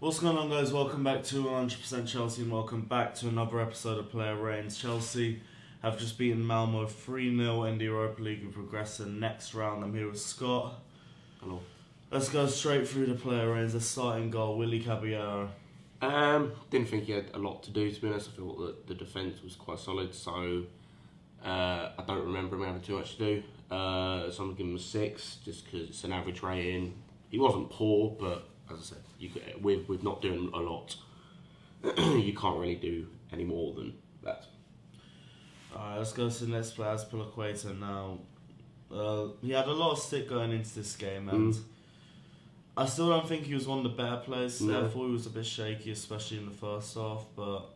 What's going on, guys? Welcome back to 100% Chelsea and welcome back to another episode of Player Reigns. Chelsea have just beaten Malmo 3-0 in the Europa League and progress to the next round. I'm here with Scott. Hello. Let's go straight through the Player Reigns. The starting goal, Willy Caballero. Didn't think he had a lot to do, to be honest. I thought that the defence was quite solid, so I don't remember him having too much to do. So I'm going to give him a 6, just because it's an average rating. He wasn't poor, but as I said, with not doing a lot, you can't really do any more than that. Alright, let's go to the next player, Azpilicueta now. He had a lot of stick going into this game, and I still don't think he was one of the better players. No. I thought he was a bit shaky, especially in the first half, but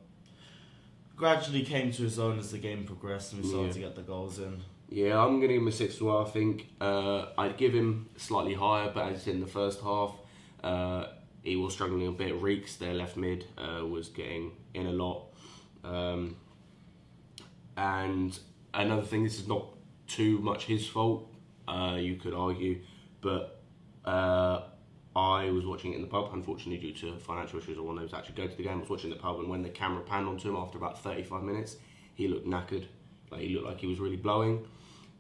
gradually came to his own as the game progressed and we started to get the goals in. Yeah, I'm going to give him a 6 as well, I think. I'd give him slightly higher, but as in the first half, he was struggling a bit. Reeks, their left mid, was getting in a lot. And another thing, this is not too much his fault, you could argue, but I was watching it in the pub, unfortunately due to financial issues. I wasn't able to actually go to the game. I was watching the pub, and when the camera panned onto him after about 35 minutes, he looked knackered. He looked like he was really blowing.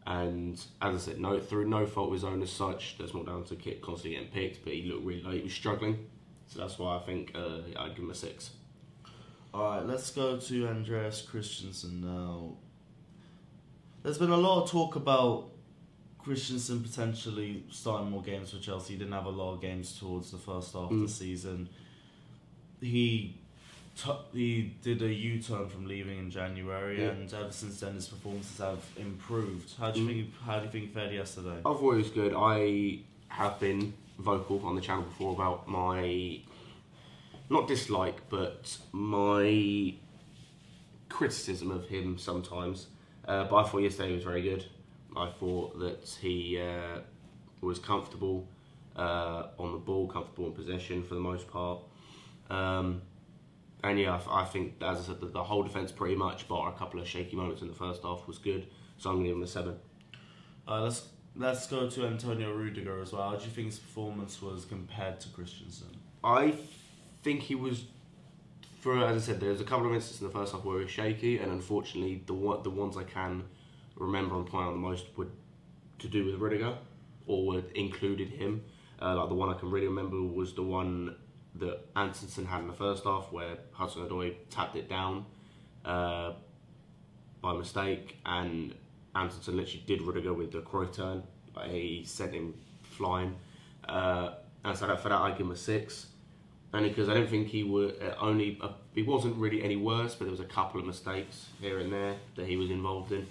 And as I said, through no fault of his own as such, that's more down to Kit constantly getting picked, but he looked really like he was struggling. So that's why I think I'd give him a 6. Alright, let's go to Andreas Christensen now. There's been a lot of talk about Christensen potentially starting more games for Chelsea. He didn't have a lot of games towards the first half of the season. He did a U-turn from leaving in January, and ever since then his performances have improved. How do you think he fared yesterday? I thought it was good. I have been vocal on the channel before about my, not dislike, but my criticism of him sometimes. But I thought yesterday was very good. I thought that he was comfortable on the ball, comfortable in possession for the most part. And yeah, I think, as I said, the whole defence pretty much, bar a couple of shaky moments in the first half, was good. So I'm going to give him a 7. Let's go to Antonio Rudiger as well. How do you think his performance was compared to Christensen? I think he was, as I said, there's a couple of instances in the first half where he was shaky, and unfortunately the ones I can remember and point out the most were to do with Rudiger, or included him. Like the one I can really remember was the one that Antonsen had in the first half, where Hudson-Odoi tapped it down by mistake, and Antonsen literally did Rudiger with the Cruyff turn. He sent him flying. And so for that, I give him a 6. Only because I don't think he wasn't really any worse, but there was a couple of mistakes here and there that he was involved in.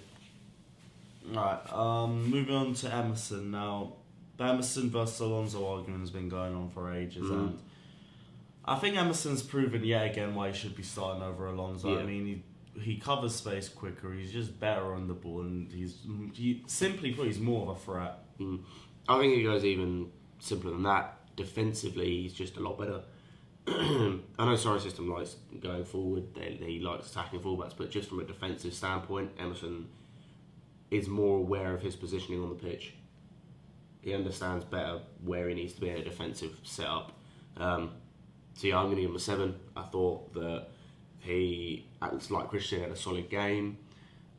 Right, moving on to Emerson now. The Emerson versus Alonso argument has been going on for ages, and I think Emerson's proven yet again why he should be starting over Alonso. Yeah. I mean, he covers space quicker, he's just better on the ball, and simply put, he's more of a threat. I think he goes even simpler than that. Defensively, he's just a lot better. I know Sarri's system likes going forward, he likes attacking fullbacks, but just from a defensive standpoint, Emerson is more aware of his positioning on the pitch. He understands better where he needs to be in a defensive setup. So yeah, I'm going to give him a 7. I thought that he, like Christian, had a solid game.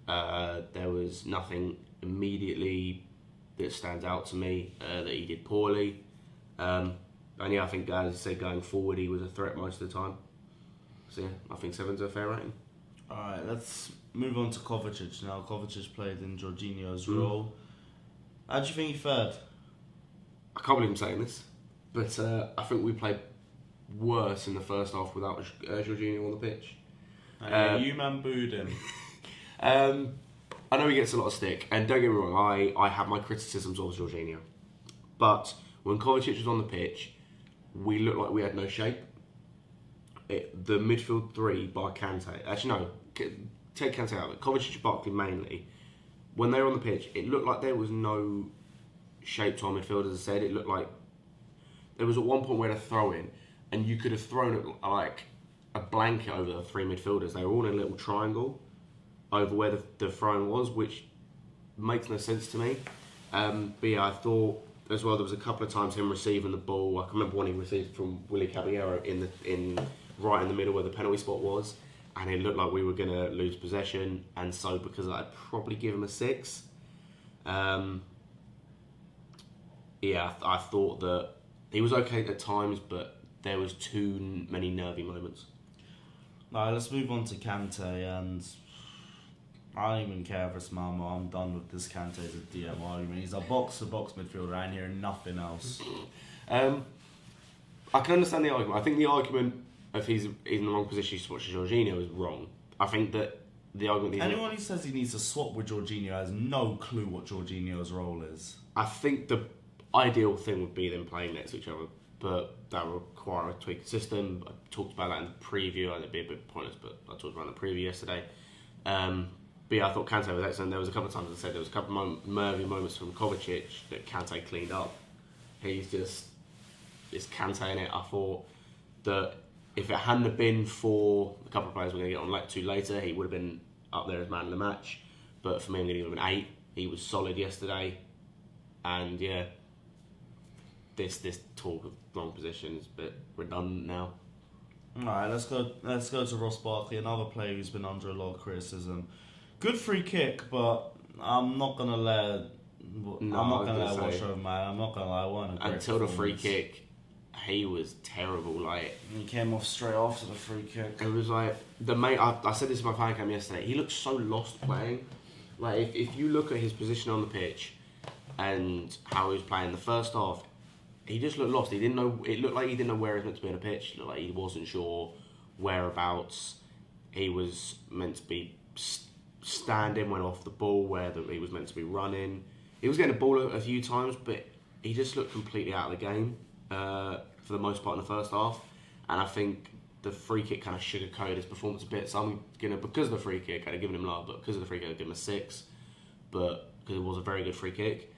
There was nothing immediately that stands out to me that he did poorly. And yeah, I think, as I said, going forward, he was a threat most of the time. So yeah, I think 7's a fair rating. Alright, let's move on to Kovacic now. Kovacic played in Jorginho's role. How do you think he fared? I can't believe I'm saying this, but I think we played worse in the first half without Jorginho on the pitch. You man booed him. I know he gets a lot of stick, and don't get me wrong, I have my criticisms of Jorginho. But when Kovacic was on the pitch, we looked like we had no shape. The midfield three, bar Kante, actually no, take Kante out of it, Kovacic and Barkley mainly, when they were on the pitch, it looked like there was no shape to our midfield. As I said, it looked like there was at one point where to throw in, and you could have thrown it like a blanket over the 3 midfielders. They were all in a little triangle over where the throwing was, which makes no sense to me. But yeah, I thought as well. There was a couple of times him receiving the ball. I can remember one he received from Willie Caballero in right in the middle where the penalty spot was, and it looked like we were going to lose possession. And so because I'd probably give him a 6. Yeah, I thought that he was okay at times, but there was too many nervy moments. Alright, let's move on to Kante, and I don't even care if it's Malmo. I'm done with this Kante as a DM argument. He's a box-to-box midfielder. I ain't hearing nothing else. I can understand the argument. I think the argument of he's in the wrong position to swap to Jorginho is wrong. I think that the argument... Anyone who says he needs to swap with Jorginho has no clue what Jorginho's role is. I think the ideal thing would be them playing next to each other, but that would require a tweaked system. I talked about that in the preview. It'd be a bit pointless, but I talked about it in the preview yesterday. But yeah, I thought Kante was excellent. There was a couple of times, as I said, there was a couple of nervy moments from Kovacic that Kante cleaned up. He's just... It's Kante in it. I thought that if it hadn't have been for a couple of players we're going to get on to later, he would have been up there as man of the match. But for me, I'm going to give him an 8. He was solid yesterday. And yeah, this talk of wrong position is a bit redundant now. Alright, let's go to Ross Barkley, another player who's been under a lot of criticism. Good free kick, but I'm not gonna let wash over man. I'm not gonna lie, I wasn't a great until the free kick. He was terrible. Like, he came off straight after the free kick. It was like I said this in my fan cam yesterday. He looked so lost playing. Like if you look at his position on the pitch and how he was playing the first half, he just looked lost. He didn't know. It looked like he didn't know where he was meant to be on the pitch. It looked like he wasn't sure whereabouts he was meant to be standing when off the ball, where he was meant to be running. He was getting the ball a few times, but he just looked completely out of the game for the most part in the first half. And I think the free kick kind of sugarcoated his performance a bit. So I'm gonna, because of the free kick, I'd have given him love, but because of the free kick, I'd give him a 6. But because it was a very good free kick.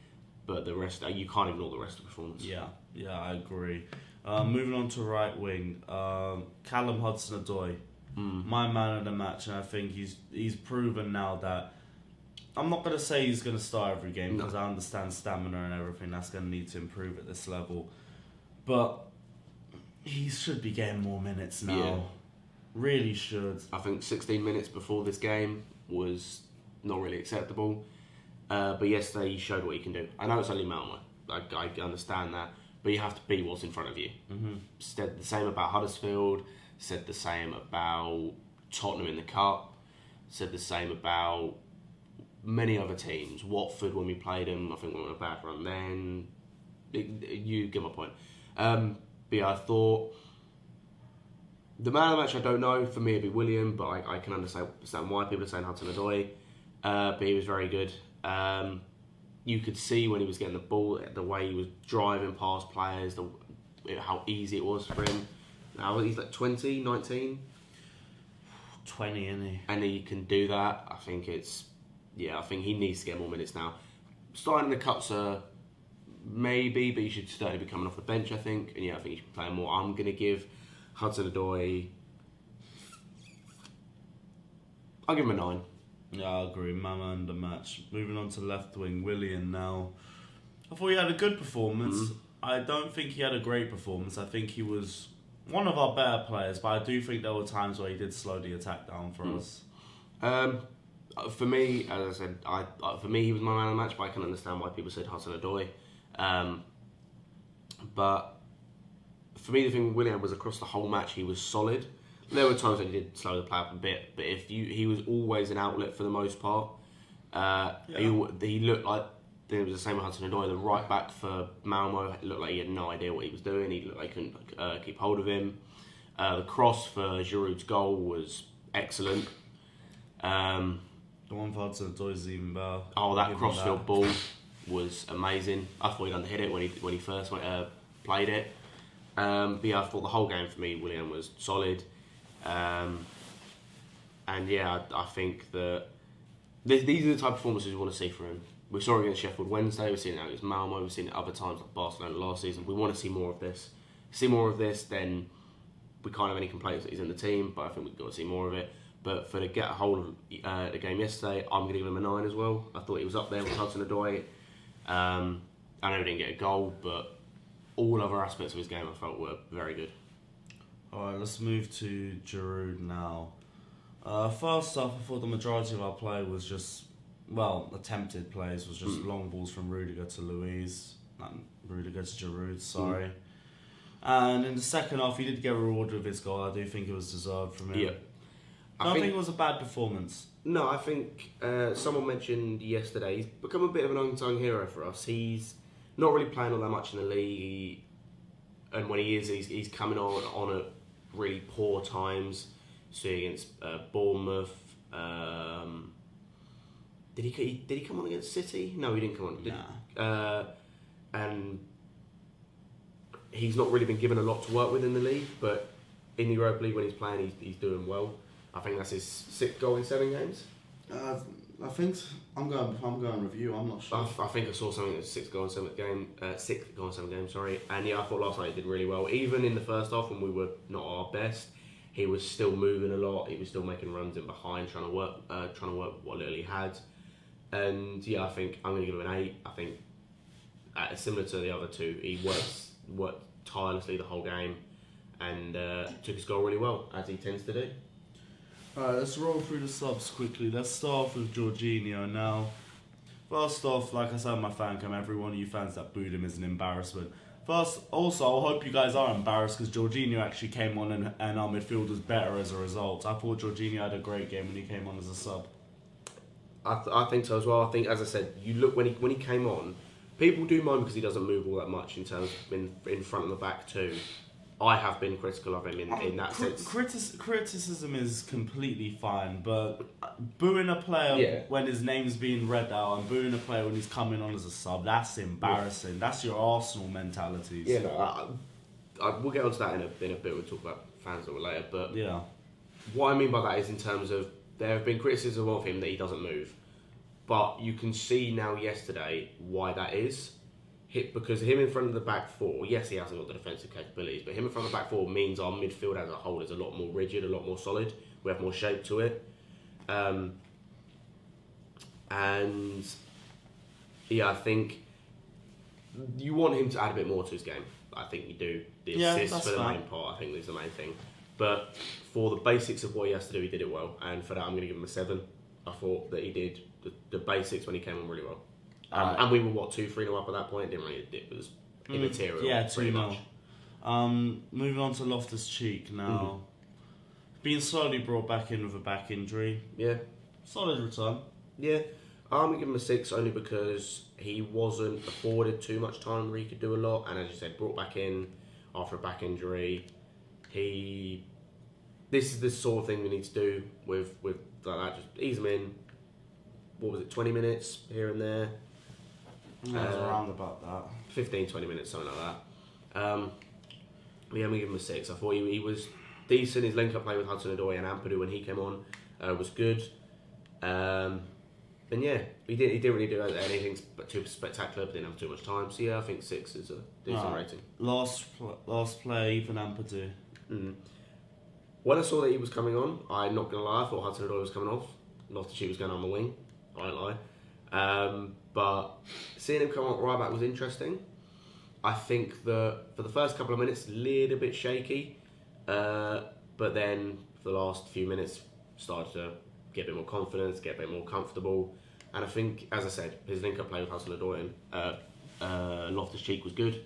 But the rest, you can't ignore the rest of the performance. Yeah, I agree. Moving on to right wing, Callum Hudson-Odoi, my man of the match, and I think he's proven now that I'm not going to say he's going to start every game because I understand stamina and everything that's going to need to improve at this level, but he should be getting more minutes now. Yeah. Really should. I think 16 minutes before this game was not really acceptable. But yesterday he showed what he can do. I know it's only Malmo. I understand that. But you have to beat what's in front of you. Mm-hmm. Said the same about Huddersfield. Said the same about Tottenham in the Cup. Said the same about many other teams. Watford when we played them. I think we were on a bad run then. You get my point. But yeah, I thought... The man of the match, I don't know. For me, it'd be William. But I can understand why people are saying Hudson-Odoi. But he was very good. You could see when he was getting the ball, the way he was driving past players, how easy it was for him. Now he's like 20, 19? 20, isn't he? And he can do that. I think he needs to get more minutes now. Starting the cups are maybe, but he should certainly be coming off the bench, I think. And yeah, I think he should be playing more. I'm going to give Hudson-Odoi... I'll give him a 9. Yeah, I agree. Mama and the match. Moving on to left wing, Willian now. I thought he had a good performance. I don't think he had a great performance. I think he was one of our better players, but I do think there were times where he did slow the attack down for us. For me, as I said, for me he was my man of the match, but I can understand why people said Hudson-Odoi. But for me, the thing with Willian was across the whole match, he was solid. There were times when he did slow the play up a bit, but he was always an outlet for the most part. He looked like, it was the same with Hudson-Odoi, the right back for Malmo looked like he had no idea what he was doing. He looked like he couldn't keep hold of him. The cross for Giroud's goal was excellent. The one for Hudson-Odoi is even better. Oh, that crossfield ball was amazing. I thought he'd underhit it when he first played it. But yeah, I thought the whole game for me, Willian was solid. And yeah, I think that these are the type of performances we want to see from him. We saw it against Sheffield Wednesday, we've seen it against Malmo, we've seen it other times like Barcelona last season. We want to see more of this. Then we can't have any complaints that he's in the team, but I think we've got to see more of it. But for the get a hold of the game yesterday, I'm going to give him a 9 as well. I thought he was up there with Hudson-Odoi. I know he didn't get a goal, but all other aspects of his game I felt were very good. Alright, let's move to Giroud now. First off, I thought the majority of our play was just, attempted plays was just long balls from Rudiger to Luiz. Rudiger to Giroud, sorry. And in the second half, he did get rewarded with his goal. I do think it was deserved from him. Yeah. I don't think it was a bad performance. No, I think someone mentioned yesterday he's become a bit of an unsung hero for us. He's not really playing all that much in the league, and when he is, he's coming on at really poor times. So against Bournemouth, did he come on against City? No, he didn't come on. Nah. And he's not really been given a lot to work with in the league, but in the Europa League when he's playing, he's doing well. I think that's his 6th goal in 7 games. I think I'm going review. I'm not sure. I think I saw something that's 6th goal in 7th game, 6th goal in 7 games. Sorry, and yeah, I thought last night he did really well. Even in the first half when we were not our best, he was still moving a lot. He was still making runs in behind, trying to work what little he had. And yeah, I think I'm going to give him an 8. I think similar to the other two, he worked tirelessly the whole game and took his goal really well, as he tends to do. Alright, let's roll through the subs quickly. Let's start off with Jorginho now. First off, like I said on my fan cam, every one of you fans that booed him is an embarrassment. First, also, I hope you guys are embarrassed because Jorginho actually came on and our midfield was better as a result. I thought Jorginho had a great game when he came on as a sub. I think so as well. I think, as I said, you look when he came on, people do mind because he doesn't move all that much in terms of in front and the back too. I have been critical of him in that sense. Criticism is completely fine, but booing a player when his name's being read out and booing a player when he's coming on as a sub, that's embarrassing. Yeah. That's your Arsenal mentality. Yeah, no, we'll get onto that in a bit. We'll talk about fans a little later. But yeah, what I mean by that is in terms of there have been criticism of him that he doesn't move. But you can see now yesterday why that is. Because him in front of the back four, yes, he hasn't got the defensive capabilities, but him in front of the back four means our midfield as a whole is a lot more rigid, a lot more solid. We have more shape to it. And yeah, I think you want him to add a bit more to his game. I think you do. The assists for the main part, I think, is the main thing. But for the basics of what he has to do, he did it well. And for that, I'm going to give him a 7. I thought that he did the basics when he came on really well. And we were 2-3-0 up at that point. It was immaterial. Yeah, 2-0. Moving on to Loftus-Cheek now. Being slowly brought back in with a back injury. Yeah. Solid return. Yeah. I'm going to give him a 6 only because he wasn't afforded too much time where he could do a lot. And as you said, brought back in after a back injury. This is the sort of thing we need to do with like that. Just ease him in. What was it, 20 minutes here and there? Yeah, it was around about that. 15, 20 minutes, something like that. Yeah, I'm going to give him a 6. I thought he was decent. His link-up play with Hudson-Odoi and Ampadu when he came on was good. And yeah, he didn't really do anything too spectacular, but didn't have too much time. So yeah, I think 6 is a decent rating. Last play, Ethan Ampadu. When I saw that he was coming on, I'm not going to lie, I thought Hudson-Odoi was coming off. Loftus-Cheek was going on the wing. I won't lie. But seeing him come on right back was interesting. I think that for the first couple of minutes, a little bit shaky. But then for the last few minutes, started to get a bit more confidence, get a bit more comfortable. And I think, as I said, his link-up play with Hudson-Odoi and Loftus-Cheek was good.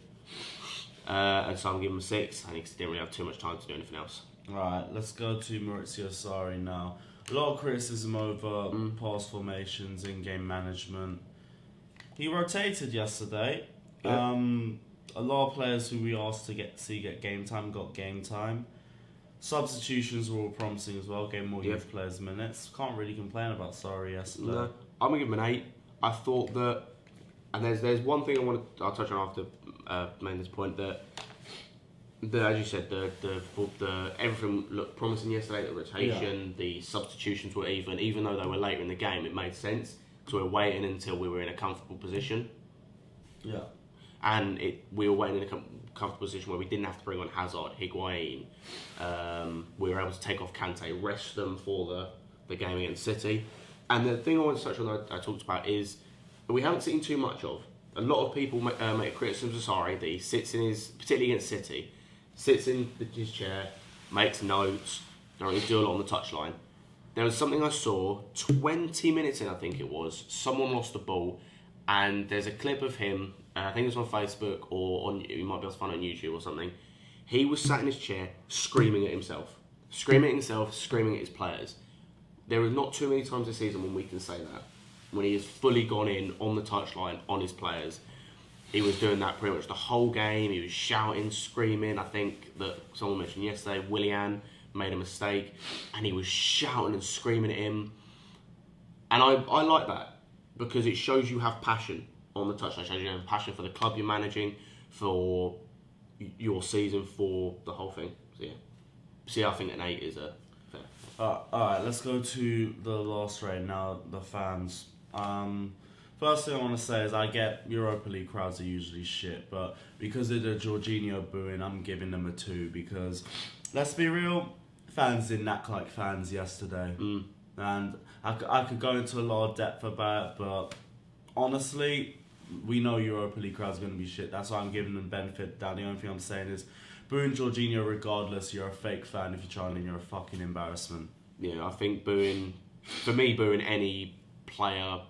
And so I'm giving him a 6. I think he didn't really have too much time to do anything else. Right, let's go to Maurizio Sarri now. A lot of criticism over pass formations, in-game management. He rotated yesterday. Yeah. A lot of players who we asked to get game time got game time. Substitutions were all promising as well. Gave more youth players minutes. Can't really complain about Sarri yesterday. No, I'm gonna give him an 8. I thought that, and there's one thing I'll touch on after making this point that as you said, the everything looked promising yesterday. The rotation, the substitutions were even though they were later in the game, it made sense. So we were waiting until we were in a comfortable position. Yeah. And we were waiting in a comfortable position where we didn't have to bring on Hazard, Higuain. We were able to take off Kante, rest them for the game against City. And the thing I want to touch on that I talked about is we haven't seen too much of A lot of people make criticisms of Sarri that he sits in his, particularly against City, sits in his chair, makes notes, don't really do a lot on the touchline. There was something I saw 20 minutes in, I think it was. Someone lost the ball, and there's a clip of him. I think it was on Facebook or on. You might be able to find it on YouTube or something. He was sat in his chair, screaming at himself, screaming at his players. There are not too many times this season when we can say that. When he has fully gone in on the touchline on his players, he was doing that pretty much the whole game. He was shouting, screaming. I think that someone mentioned yesterday, Willian made a mistake, and he was shouting and screaming at him. And I like that, because it shows you have passion on the touchline. It shows you have passion for the club you're managing, for your season, for the whole thing. So yeah, see, I think an 8 is a fair. Alright, let's go to the last raid now, the fans. First thing I want to say is I get Europa League crowds are usually shit, but because of the Jorginho booing, I'm giving them a 2, because, let's be real, fans didn't act like fans yesterday. And I could go into a lot of depth about it, but honestly, we know Europa League crowds are going to be shit. That's why I'm giving them benefit. The only thing I'm saying is, booing Jorginho regardless, you're a fake fan. If you're trying, and you're a fucking embarrassment. Yeah, I think booing any player,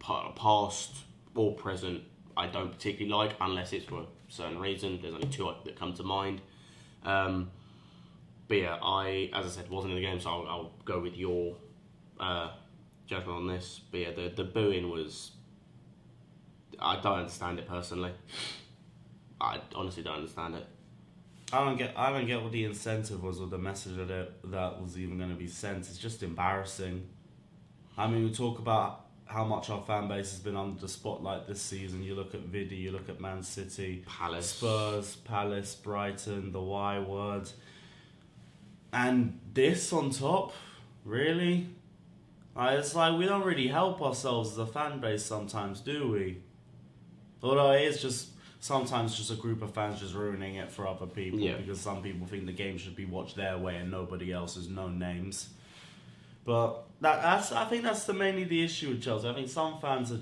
past or present, I don't particularly like, unless it's for a certain reason. There's only 2 that come to mind. But yeah, as I said, wasn't in the game, so I'll go with your judgment on this. But yeah, the booing was... I don't understand it personally. I honestly don't understand it. I don't get what the incentive was or the message that was even going to be sent. It's just embarrassing. I mean, we talk about how much our fan base has been under the spotlight this season. You look at Vidi, you look at Man City, Palace, Spurs, Palace, Brighton, the Y word. And this on top? Really? It's like we don't really help ourselves as a fan base sometimes, do we? Although it is just sometimes just a group of fans just ruining it for other people, because some people think the game should be watched their way and nobody else's, no names. But I think that's mainly the issue with Chelsea. I think some fans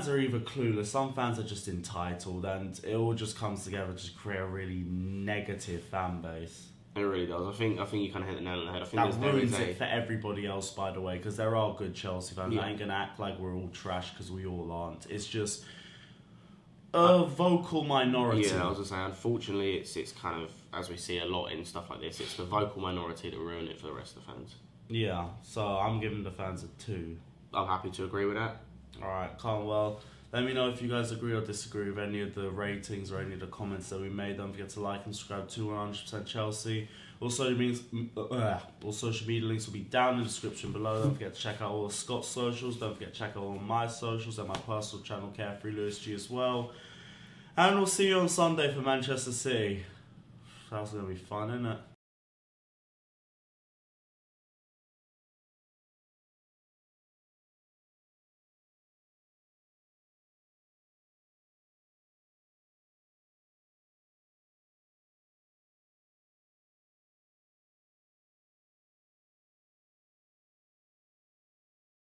are either clueless, some fans are just entitled, and it all just comes together to create a really negative fan base. It really does. I think you kind of hit the nail on the head. I think that ruins it for everybody else, by the way, because there are good Chelsea fans. I ain't gonna act like we're all trash, because we all aren't. It's just a vocal minority. Yeah, I was gonna say, unfortunately, it's kind of, as we see a lot in stuff like this, it's the vocal minority that ruin it for the rest of the fans. Yeah, so I'm giving the fans a 2. I'm happy to agree with that. Alright, well, let me know if you guys agree or disagree with any of the ratings or any of the comments that we made. Don't forget to like and subscribe to 100% Chelsea. All social media links will be down in the description below. Don't forget to check out all of Scott's socials. Don't forget to check out all my socials and my personal channel, Carefree Lewis G, as well. And we'll see you on Sunday for Manchester City. That's going to be fun, isn't it?